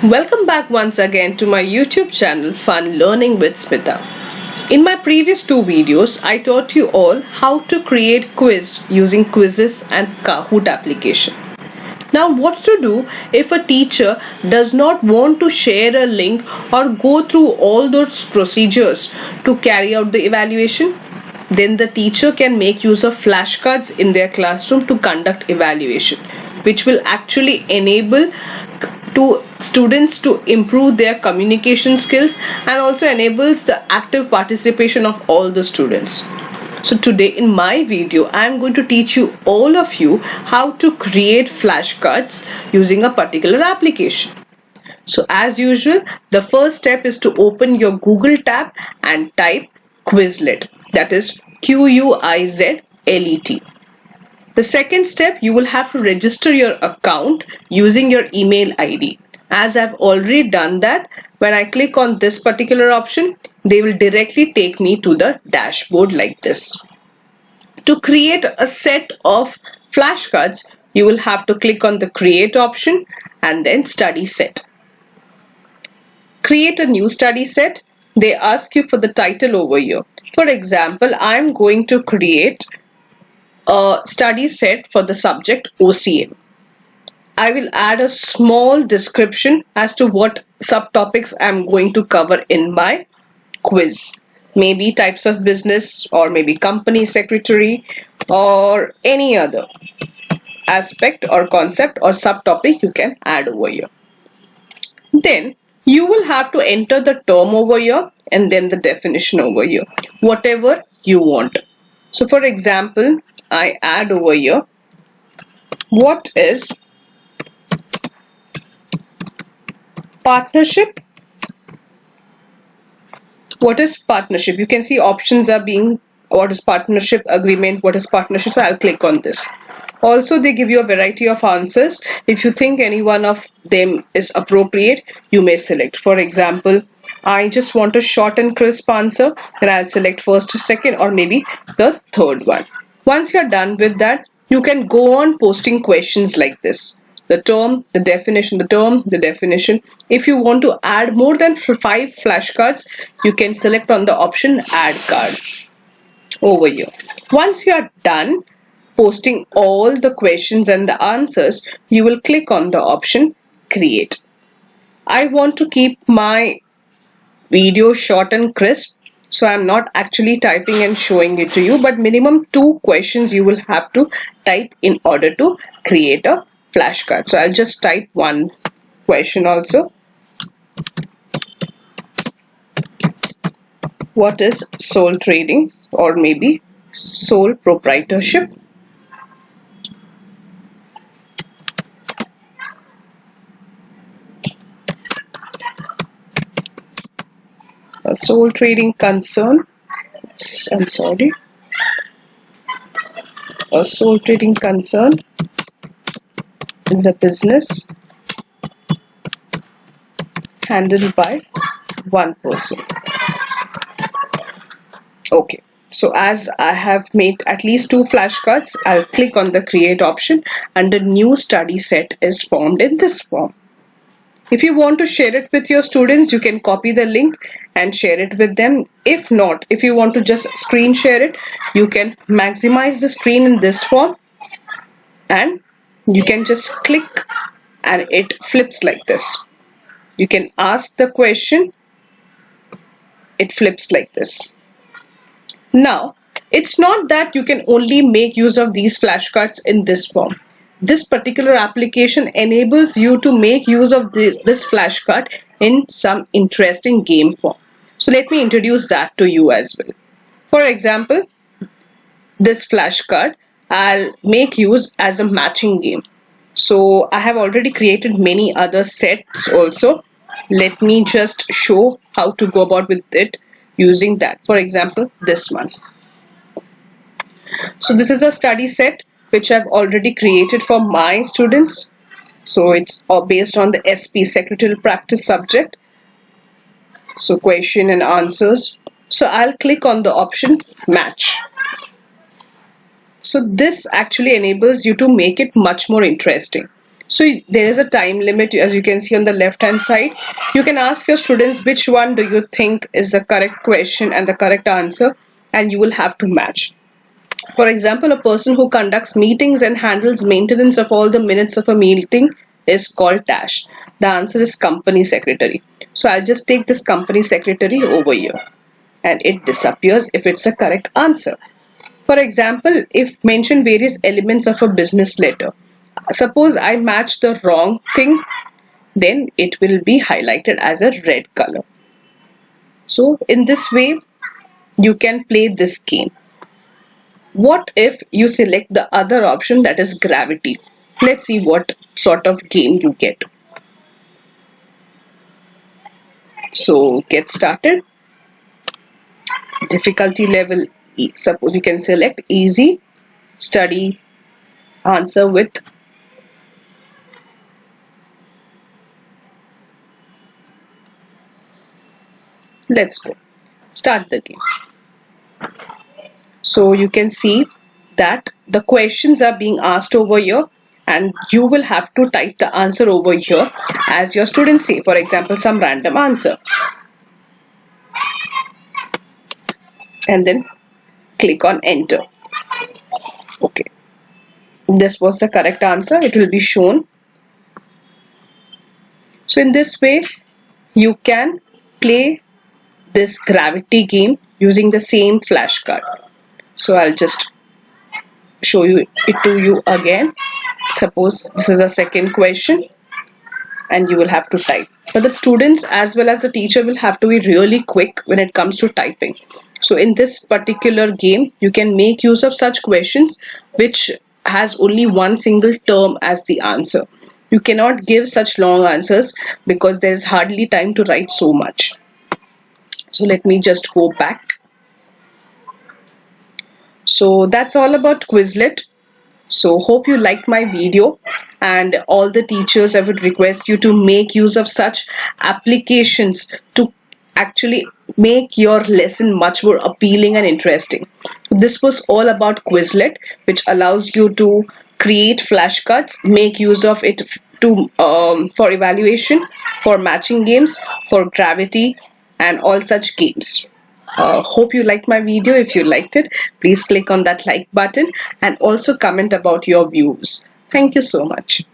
Welcome back once again to my YouTube channel Fun Learning with Smita. In my previous two videos, I taught you all how to create quiz using quizzes and Kahoot application. Now what to do if a teacher does not want to share a link or go through all those procedures to carry out the evaluation? Then the teacher can make use of flashcards in their classroom to conduct evaluation, which will actually enable to students to improve their communication skills and also enables the active participation of all the students. So today in my video, I am going to teach you all of you how to create flashcards using a particular application. So as usual, the first step is to open your Google tab and type Quizlet, that is Quizlet. The second step, you will have to register your account using your email ID. As I've already done that, when I click on this particular option, they will directly take me to the dashboard like this. To create a set of flashcards, you will have to click on the create option and then study set. Create a new study set. They ask you for the title over here. For example, I'm going to create a study set for the subject OCM. I will add a small description as to what subtopics I'm going to cover in my quiz. Maybe types of business, or maybe company secretary, or any other aspect or concept or subtopic you can add over here. Then you will have to enter the term over here and then the definition over here, whatever you want. So for example, I add over here, what is partnership? What is partnership? You can see options are being, what is partnership agreement, what is partnership? So I'll click on this. Also, they give you a variety of answers. If you think any one of them is appropriate, you may select. For example, I just want a short and crisp answer, then I'll select first or second or maybe the third one. Once you're done with that, you can go on posting questions like this. The term, the definition, the term, the definition. If you want to add more than 5 flashcards, you can select on the option add card over here. Once you are done posting all the questions and the answers, you will click on the option create. I want to keep my video short and crisp, so I'm not actually typing and showing it to you, but minimum 2 questions you will have to type in order to create a flashcard. So I'll just type one question also. What is sole trading or maybe sole proprietorship? A sole trading concern, I'm sorry, a sole trading concern is a business handled by one person. Okay, so as I have made at least 2 flashcards, I'll click on the create option and a new study set is formed in this form. If you want to share it with your students, you can copy the link and share it with them. If not, if you want to just screen share it, you can maximize the screen in this form and you can just click and it flips like this. You can ask the question, it flips like this. Now, it's not that you can only make use of these flashcards in this form. This particular application enables you to make use of this flashcard in some interesting game form. So let me introduce that to you as well. For example, this flashcard I'll make use as a matching game. So I have already created many other sets also. Let me just show how to go about with it using that. For example, this one. So this is a study set which I've already created for my students. So it's all based on the SP secretarial practice subject. So question and answers. So I'll click on the option match. So this actually enables you to make it much more interesting. So there is a time limit, as you can see on the left hand side. You can ask your students which one do you think is the correct question and the correct answer, and you will have to match. For example, a person who conducts meetings and handles maintenance of all the minutes of a meeting is called Dash. The answer is company secretary. So I'll just take this company secretary over here, and it disappears if it's a correct answer. For example, if mention various elements of a business letter, suppose I match the wrong thing, then it will be highlighted as a red color. So in this way, you can play this game. What if you select the other option, that is gravity? Let's see what sort of game you get. So get started. Difficulty level, suppose you can select easy, study, answer with. Let's go. Start the game. So you can see that the questions are being asked over here, and you will have to type the answer over here as your students say. For example, some random answer. And then click on enter. Okay. This was the correct answer. It will be shown. So in this way, you can play this gravity game using the same flashcard. So I'll just show you it to you again. Suppose this is a second question and you will have to type. But the students as well as the teacher will have to be really quick when it comes to typing. So in this particular game, you can make use of such questions which has only one single term as the answer. You cannot give such long answers because there is hardly time to write so much. So let me just go back. So that's all about Quizlet. So hope you liked my video, and all the teachers, I would request you to make use of such applications to actually make your lesson much more appealing and interesting. This was all about Quizlet, which allows you to create flashcards, make use of it to for evaluation, for matching games, for gravity, and all such games. Hope you liked my video. If you liked it, please click on that like button and also comment about your views. Thank you so much.